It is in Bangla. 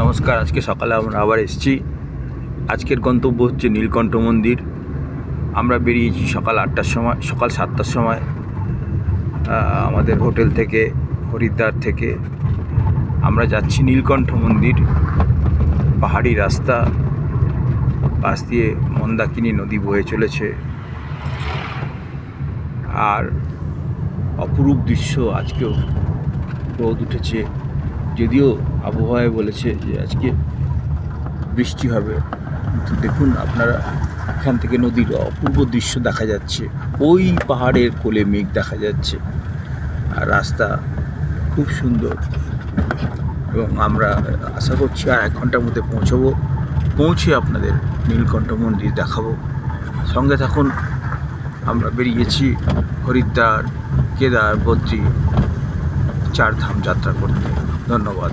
নমস্কার। আজকে সকালে আমরা আবার এসেছি। আজকের গন্তব্য হচ্ছে নীলকণ্ঠ মন্দির। আমরা বেরিয়েছি সকাল 8টার সময়, সকাল 7টার সময় আমাদের হোটেল থেকে, হরিদ্বার থেকে। আমরা যাচ্ছি নীলকণ্ঠ মন্দির। পাহাড়ি রাস্তা, পাশ দিয়ে মন্দাকিনী নদী বয়ে চলেছে, আর অপরূপ দৃশ্য। আজকেও রোদ উঠেছে, যদিও আবহাওয়ায় বলেছে যে আজকে বৃষ্টি হবে, কিন্তু দেখুন আপনারা, এখান থেকে নদীর অপূর্ব দৃশ্য দেখা যাচ্ছে। ওই পাহাড়ের কোলে মেঘ দেখা যাচ্ছে, আর রাস্তা খুব সুন্দর। এবং আমরা আশা করছি আর 1 ঘন্টার মধ্যে পৌঁছবো। পৌঁছে আপনাদের নীলকণ্ঠ মন্দির দেখাবো। সঙ্গে থাকুন। আমরা বেরিয়েছি হরিদ্বার, কেদার, বদ্রী 4 ধাম যাত্রা করতে। ধন্যবাদ।